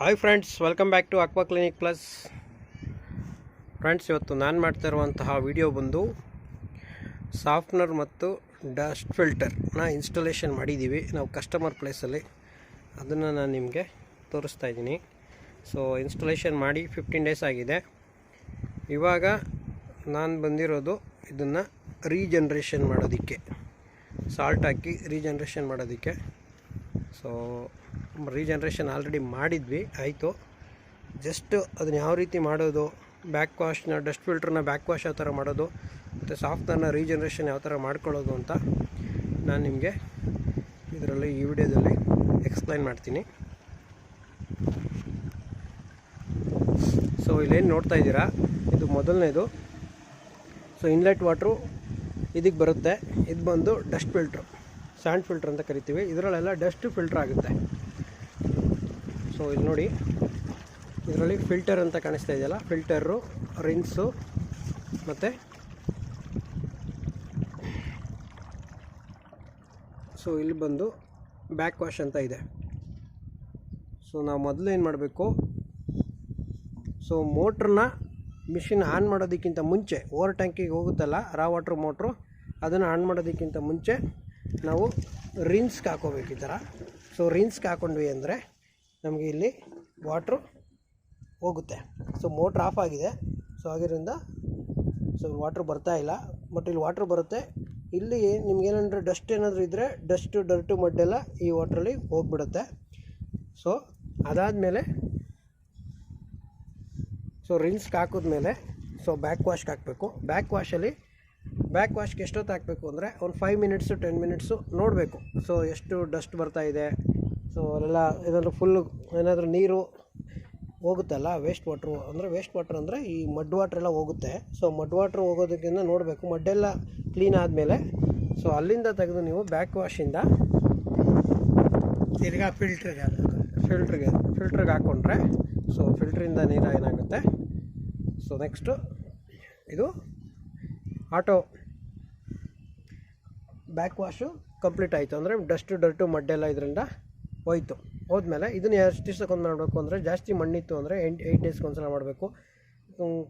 Hi friends, welcome back to aqua clinic plus. Friends, ಇವತ್ತು ನಾನು ಮಾಡ್ತಾ ಇರುವಂತಹ ವಿಡಿಯೋ ಬಂದು ಸಾಫ್ಟ್ನರ್ ಮತ್ತು ಡಸ್ಟ್ ಫಿಲ್ಟರ್ನ ಇನ್ಸ್ಟಾಲೇಷನ್ ಮಾಡಿದ್ದೀವಿ ನಾವು ಕಸ್ಟಮರ್ ಪ್ಲೇಸಲ್ಲಿ. ಅದನ್ನು ನಾನು ನಿಮಗೆ ತೋರಿಸ್ತಾ ಇದ್ದೀನಿ. ಸೊ ಇನ್ಸ್ಟಾಲೇಷನ್ ಮಾಡಿ 15 ಡೇಸ್ ಆಗಿದೆ. ಇವಾಗ ನಾನು ಬಂದಿರೋದು ಇದನ್ನು ರೀಜನ್ರೇಷನ್ ಮಾಡೋದಕ್ಕೆ, ಸಾಲ್ಟ್ ಹಾಕಿ ರೀಜನ್ರೇಷನ್ ಮಾಡೋದಕ್ಕೆ. ಸೊ ರೀಜನ್ರೇಷನ್ ಆಲ್ರೆಡಿ ಮಾಡಿದ್ವಿ, ಆಯಿತು. ಜಸ್ಟ್ ಅದನ್ನ ಯಾವ ರೀತಿ ಮಾಡೋದು, ಬ್ಯಾಕ್ ವಾಶ್ನ ಡಸ್ಟ್ ಫಿಲ್ಟ್ರನ್ನ ಬ್ಯಾಕ್ ವಾಶ್ ಯಾವ ಥರ ಮಾಡೋದು ಮತ್ತು ಸಾಫ್ಟ್ನರ್ನ ರೀಜನ್ರೇಷನ್ ಯಾವ ಥರ ಮಾಡ್ಕೊಳ್ಳೋದು ಅಂತ ನಾನು ನಿಮಗೆ ಇದರಲ್ಲಿ ಈ ವಿಡಿಯೋದಲ್ಲಿ ಎಕ್ಸ್ಪ್ಲೈನ್ ಮಾಡ್ತೀನಿ. ಸೊ ಇಲ್ಲೇನು ನೋಡ್ತಾ ಇದ್ದೀರಾ, ಇದು ಮೊದಲನೇದು. ಸೊ ಇನ್ಲೆಟ್ ವಾಟ್ರು ಇದಕ್ಕೆ ಬರುತ್ತೆ. ಇದು ಬಂದು ಡಸ್ಟ್ ಫಿಲ್ಟ್ರು, ಸ್ಯಾಂಡ್ ಫಿಲ್ಟ್ರ್ ಅಂತ ಕರಿತೀವಿ. ಇದರಲ್ಲೆಲ್ಲ ಡಸ್ಟ್ ಫಿಲ್ಟ್ರ್ ಆಗುತ್ತೆ. ಸೊ ಇಲ್ಲಿ ನೋಡಿ, ಇದರಲ್ಲಿ ಫಿಲ್ಟರ್ ಅಂತ ಕಾಣಿಸ್ತಾ ಇದೆಯಲ್ಲ, ಫಿಲ್ಟರು, ರಿನ್ಸು ಮತ್ತು ಸೊ ಇಲ್ಲಿ ಬಂದು ಬ್ಯಾಕ್ ವಾಶ್ ಅಂತ ಇದೆ. ಸೊ ನಾವು ಮೊದಲು ಏನು ಮಾಡಬೇಕು, ಸೊ ಮೋಟ್ರನ್ನ ಮಿಷಿನ್ ಆನ್ ಮಾಡೋದಕ್ಕಿಂತ ಮುಂಚೆ, ಓವರ್ ಟ್ಯಾಂಕಿಗೆ ಹೋಗುತ್ತಲ್ಲ ರಾ ವಾಟ್ರ್ ಮೋಟ್ರು, ಅದನ್ನು ಆನ್ ಮಾಡೋದಕ್ಕಿಂತ ಮುಂಚೆ ನಾವು ರಿನ್ಸ್ಗೆ ಹಾಕೋಬೇಕು ಈ ಥರ. ಸೊ ರಿನ್ಸ್ಗೆ ಹಾಕೊಂಡ್ವಿ ಅಂದರೆ ನಮಗೆ ಇಲ್ಲಿ ವಾಟ್ರು ಹೋಗುತ್ತೆ. ಸೊ ಮೋಟ್ರ್ ಆಫ್ ಆಗಿದೆ, ಸೊ ಆಗಿದ್ದರಿಂದ ಸೊ ವಾಟ್ರ್ ಬರ್ತಾ ಇಲ್ಲ. ಬಟ್ ಇಲ್ಲಿ ವಾಟ್ರ್ ಬರುತ್ತೆ. ಇಲ್ಲಿ ನಿಮ್ಗೇನಾದರೂ ಡಸ್ಟ್ ಏನಾದರೂ ಇದ್ದರೆ ಡರ್ಟು ಮಡ್ಡೆಲ್ಲ ಈ ವಾಟ್ರಲ್ಲಿ ಹೋಗ್ಬಿಡುತ್ತೆ. ಸೊ ಅದಾದಮೇಲೆ ಸೊ ರಿನ್ಸ್ಗೆ ಹಾಕಿದ್ಮೇಲೆ ಸೊ ಬ್ಯಾಕ್ ವಾಶ್ಗೆ ಹಾಕಬೇಕು. ಬ್ಯಾಕ್ ವಾಶ್ಗೆ ಎಷ್ಟೊತ್ತು ಹಾಕಬೇಕು ಅಂದರೆ ಒಂದು 5 ಮಿನಿಟ್ಸು 10 ಮಿನಿಟ್ಸು ನೋಡಬೇಕು. ಸೊ ಎಷ್ಟು ಡಸ್ಟ್ ಬರ್ತಾ ಇದೆ. ಸೊ ಅಲ್ಲೆಲ್ಲ ಏನಾದರೂ ಫುಲ್ಲು ಏನಾದರೂ ನೀರು ಹೋಗುತ್ತಲ್ಲ, ವೇಸ್ಟ್ ವಾಟ್ರ್ ಅಂದರೆ ಈ ಮಡ್ ವಾಟ್ರೆಲ್ಲ ಹೋಗುತ್ತೆ. ಸೊ ಮಡ್ ವಾಟ್ರ್ ಹೋಗೋದಕ್ಕಿಂತ ನೋಡಬೇಕು. ಮಡ್ಡೆಲ್ಲ ಕ್ಲೀನ್ ಆದಮೇಲೆ ಸೊ ಅಲ್ಲಿಂದ ತೆಗೆದು ನೀವು ಬ್ಯಾಕ್ ವಾಶಿಂದ ತಿರ್ಗಾ ಫಿಲ್ಟ್ರಿಗೆ ಹಾಕ್ಕೊಂಡ್ರೆ ಸೊ ಫಿಲ್ಟ್ರಿಂದ ನೀರು ಏನಾಗುತ್ತೆ. ಸೊ ನೆಕ್ಸ್ಟು ಇದು ಆಟೋ ಬ್ಯಾಕ್ ವಾಶು ಕಂಪ್ಲೀಟ್ ಆಯಿತು ಅಂದರೆ ಡರ್ಟು ಮಡ್ಡೆಲ್ಲ ಇದರಿಂದ ಹೋದ್ಮೇಲೆ ಇದನ್ನು ಎಷ್ಟು ದಿವ್ಸಕ್ಕೊಂದು ಮಾಡಬೇಕು ಅಂದರೆ, ಜಾಸ್ತಿ ಮಣ್ಣಿತ್ತು ಅಂದರೆ 8 ಡೇಸ್ಗೆ ಒಂದು ಸಲ ಮಾಡಬೇಕು.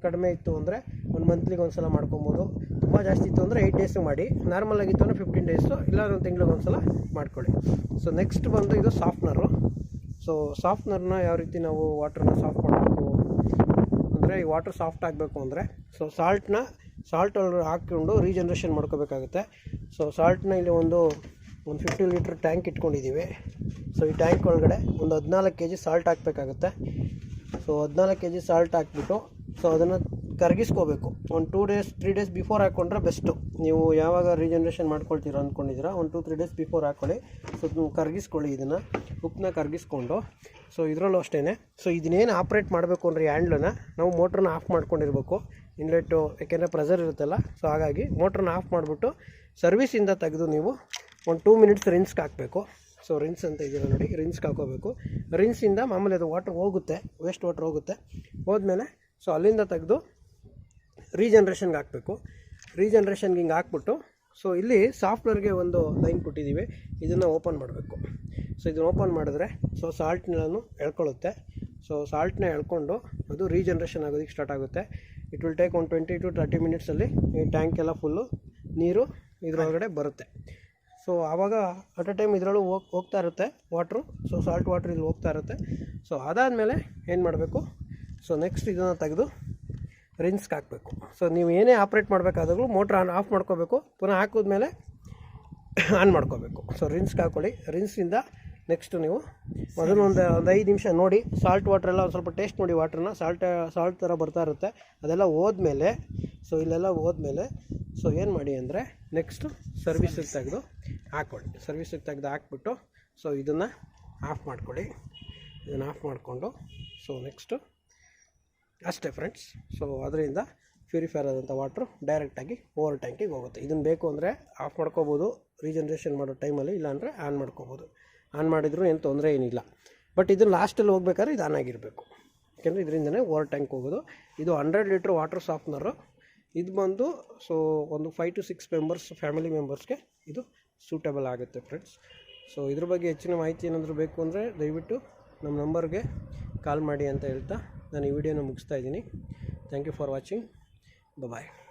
ಕಡಿಮೆ ಇತ್ತು ಅಂದರೆ ಒಂದು ಮಂತ್ಲಿಗೆ ಒಂದು ಸಲ ಮಾಡ್ಕೊಬೋದು. ತುಂಬ ಜಾಸ್ತಿ ಇತ್ತು ಅಂದರೆ 8 ಡೇಸು ಮಾಡಿ. ನಾರ್ಮಲ್ ಆಗಿತ್ತು ಅಂದರೆ 15 ಡೇಸು ಇಲ್ಲ ಒಂದು ತಿಂಗಳಿಗೆ ಒಂದು ಸಲ ಮಾಡ್ಕೊಳ್ಳಿ. ಸೊ ನೆಕ್ಸ್ಟ್ ಬಂದು ಇದು ಸಾಫ್ಟ್ನರು. ಸೊ ಸಾಫ್ಟ್ನರ್ನ ಯಾವ ರೀತಿ ನಾವು ವಾಟ್ರನ್ನ ಸಾಫ್ಟ್ ಮಾಡಬೇಕು ಅಂದರೆ, ಈ ವಾಟ್ರ್ ಸಾಫ್ಟ್ ಆಗಬೇಕು ಅಂದರೆ ಸೊ ಸಾಲ್ಟಲ್ಲಿ ಹಾಕ್ಕೊಂಡು ರೀಜನ್ರೇಷನ್ ಮಾಡ್ಕೋಬೇಕಾಗುತ್ತೆ. ಸೊ ಸಾಲ್ಟ್ನ ಇಲ್ಲಿ ಒಂದು 50 ಲೀಟ್ರ್ ಟ್ಯಾಂಕ್ ಇಟ್ಕೊಂಡಿದ್ದೀವಿ. ಸೊ ಈ ಟ್ಯಾಂಕ್ ಒಳಗಡೆ ಒಂದು 14 kg ಸಾಲ್ಟ್ ಹಾಕಬೇಕಾಗುತ್ತೆ. ಸೊ 14 kg ಸಾಲ್ಟ್ ಹಾಕ್ಬಿಟ್ಟು ಸೊ ಅದನ್ನು ಕರಗಿಸ್ಕೋಬೇಕು. ಒಂದು 3 ಡೇಸ್ ಬಿಫೋರ್ ಹಾಕ್ಕೊಂಡ್ರೆ ಬೆಸ್ಟು. ನೀವು ಯಾವಾಗ ರೀಜನ್ರೇಷನ್ ಮಾಡ್ಕೊಳ್ತೀರಾ ಅಂದ್ಕೊಂಡಿದ್ದೀರಾ, ಒಂದು 2-3 ಡೇಸ್ ಬಿಫೋರ್ ಹಾಕ್ಕೊಳ್ಳಿ. ಸೊ ಕರಗಿಸ್ಕೊಳ್ಳಿ, ಇದನ್ನು ಉಪ್ಪನ್ನ ಕರಗಿಸ್ಕೊಂಡು. ಸೊ ಇದರಲ್ಲೂ ಅಷ್ಟೇ. ಸೊ ಇದನ್ನೇನು ಆಪ್ರೇಟ್ ಮಾಡಬೇಕು ಅಂದರೆ ಹ್ಯಾಂಡ್ಲನ್ನ ನಾವು ಮೋಟ್ರನ್ನ ಆಫ್ ಮಾಡ್ಕೊಂಡಿರ್ಬೇಕು. ಇನ್ಲೆಟ್ಟು ಯಾಕೆಂದರೆ ಪ್ರೆಷರ್ ಇರುತ್ತಲ್ಲ, ಸೊ ಹಾಗಾಗಿ ಮೋಟ್ರನ್ನ ಆಫ್ ಮಾಡಿಬಿಟ್ಟು ಸರ್ವಿಸಿಂದ ತೆಗೆದು ನೀವು ಒಂದು 2 ಮಿನಿಟ್ಸ್ ರಿನ್ಸ್ಗೆ ಹಾಕಬೇಕು. ಸೊ ರಿನ್ಸ್ ಅಂತ ಇದೆಯಲ್ಲ ನೋಡಿ, ರಿನ್ಸ್ಗೆ ಹಾಕೋಬೇಕು. ರಿನ್ಸಿಂದ ಮಾಮೂಲಿ ಅದು ವಾಟ್ರ್ ಹೋಗುತ್ತೆ, ವೇಸ್ಟ್ ವಾಟ್ರ್ ಹೋದ್ಮೇಲೆ ಸೊ ಅಲ್ಲಿಂದ ತೆಗೆದು ರೀಜನ್ರೇಷನ್ಗೆ ಹಾಕಬೇಕು. ರೀಜನ್ರೇಷನ್ಗೆ ಹಿಂಗೆ ಹಾಕ್ಬಿಟ್ಟು ಸೊ ಇಲ್ಲಿ ಸಾಫ್ಟ್ವೇರ್ಗೆ ಒಂದು ಲೈನ್ ಕೊಟ್ಟಿದ್ದೀವಿ, ಇದನ್ನು ಓಪನ್ ಮಾಡಬೇಕು. ಸೊ ಇದನ್ನು ಓಪನ್ ಮಾಡಿದ್ರೆ ಸೊ ಸಾಲ್ಟ್ನೂ ಎಳ್ಕೊಳ್ಳುತ್ತೆ. ಸೊ ಸಾಲ್ಟ್ನ ಎಳ್ಕೊಂಡು ಅದು ರೀಜನ್ರೇಷನ್ ಆಗೋದಕ್ಕೆ ಸ್ಟಾರ್ಟ್ ಆಗುತ್ತೆ. ಇಟ್ ವಿಲ್ ಟೇಕ್ ಒಂದು 20 to 30 ಮಿನಿಟ್ಸಲ್ಲಿ ಈ ಟ್ಯಾಂಕ್ ಎಲ್ಲ ಫುಲ್ಲು ನೀರು ಇದರೊಳಗಡೆ ಬರುತ್ತೆ. ಸೊ ಆವಾಗ ಅಟ್ ಅ ಟೈಮ್ ಇದರಲ್ಲೂ ಹೋಗ್ತಾ ಇರುತ್ತೆ ವಾಟ್ರು. ಸೊ ಸಾಲ್ಟ್ ವಾಟ್ರ್ ಇಲ್ಲಿ ಹೋಗ್ತಾ ಇರುತ್ತೆ. ಸೊ ಅದಾದಮೇಲೆ ಏನು ಮಾಡಬೇಕು, ಸೊ ನೆಕ್ಸ್ಟ್ ಇದನ್ನು ತೆಗೆದು ರಿನ್ಸ್ಗೆ ಹಾಕಬೇಕು. ಸೊ ನೀವು ಏನೇ ಆಪ್ರೇಟ್ ಮಾಡಬೇಕಾದಾಗಲೂ ಮೋಟ್ರ್ ಆಫ್ ಮಾಡ್ಕೋಬೇಕು, ಪುನಃ ಹಾಕಿದ್ಮೇಲೆ ಆನ್ ಮಾಡ್ಕೋಬೇಕು. ಸೊ ರಿನ್ಸ್ಗೆ ಹಾಕ್ಕೊಳ್ಳಿ. ರಿನ್ಸಿಂದ ನೆಕ್ಸ್ಟು ನೀವು ಮೊದಲು ಒಂದು 5 ನಿಮಿಷ ನೋಡಿ, ಸಾಲ್ಟ್ ವಾಟ್ರೆಲ್ಲ ಒಂದು ಸ್ವಲ್ಪ ಟೇಸ್ಟ್ ನೋಡಿ, ವಾಟ್ರನ್ನ ಸಾಲ್ಟ್ ಥರ ಬರ್ತಾ ಇರುತ್ತೆ. ಅದೆಲ್ಲ ಹೋದ್ಮೇಲೆ ಸೊ ಇಲ್ಲೆಲ್ಲ ಹೋದ್ಮೇಲೆ ಸೊ ಏನು ಮಾಡಿ ಅಂದರೆ ನೆಕ್ಸ್ಟು ಸರ್ವಿಸಿಗೆ ತೆಗೆದು ಹಾಕ್ಕೊಳ್ಳಿ. ಸರ್ವಿಸಿಗೆ ತೆಗೆದು ಹಾಕ್ಬಿಟ್ಟು ಸೊ ಇದನ್ನು ಆಫ್ ಮಾಡ್ಕೊಳ್ಳಿ. ಇದನ್ನು ಆಫ್ ಮಾಡಿಕೊಂಡು ಸೊ ನೆಕ್ಸ್ಟು ಅಷ್ಟೇ ಫ್ರೆಂಡ್ಸ್. ಸೊ ಅದರಿಂದ ಪ್ಯೂರಿಫೈರ್ ಆದಂಥ ವಾಟ್ರು ಡೈರೆಕ್ಟಾಗಿ ಓವರ್ ಟ್ಯಾಂಕಿಗೆ ಹೋಗುತ್ತೆ. ಇದನ್ನು ಬೇಕು ಅಂದರೆ ಆಫ್ ಮಾಡ್ಕೋಬೋದು ರೀಜನ್ರೇಷನ್ ಮಾಡೋ ಟೈಮಲ್ಲಿ, ಇಲ್ಲಾಂದರೆ ಆನ್ ಮಾಡ್ಕೋಬೋದು. ಆನ್ ಮಾಡಿದರೂ ಏನು ತೊಂದರೆ ಏನಿಲ್ಲ. ಬಟ್ ಇದು ಲಾಸ್ಟಲ್ಲಿ ಹೋಗ್ಬೇಕಾದ್ರೆ ಇದು ಆನ್ ಆಗಿರಬೇಕು, ಯಾಕೆಂದರೆ ಇದರಿಂದನೇ ಓವರ್ ಟ್ಯಾಂಕ್ ಹೋಗೋದು. ಇದು 100 ಲೀಟ್ರ್ ವಾಟ್ರ್ ಸಾಫ್ಟ್ನರು. ಇದು ಬಂದು ಸೊ ಒಂದು 5 to 6 ಮೆಂಬರ್ಸ್, ಫ್ಯಾಮಿಲಿ ಮೆಂಬರ್ಸ್ಗೆ ಇದು ಸೂಟೇಬಲ್ ಆಗುತ್ತೆ ಫ್ರೆಂಡ್ಸ್. ಸೊ ಇದ್ರ ಬಗ್ಗೆ ಹೆಚ್ಚಿನ ಮಾಹಿತಿ ಏನಾದರೂ ಬೇಕು ಅಂದರೆ ದಯವಿಟ್ಟು ನಮ್ಮ ನಂಬರ್ಗೆ ಕಾಲ್ ಮಾಡಿ ಅಂತ ಹೇಳ್ತಾ ನಾನು ಈ ವಿಡಿಯೋನ ಮುಗಿಸ್ತಾ ಇದ್ದೀನಿ. Thank you for watching. Bye.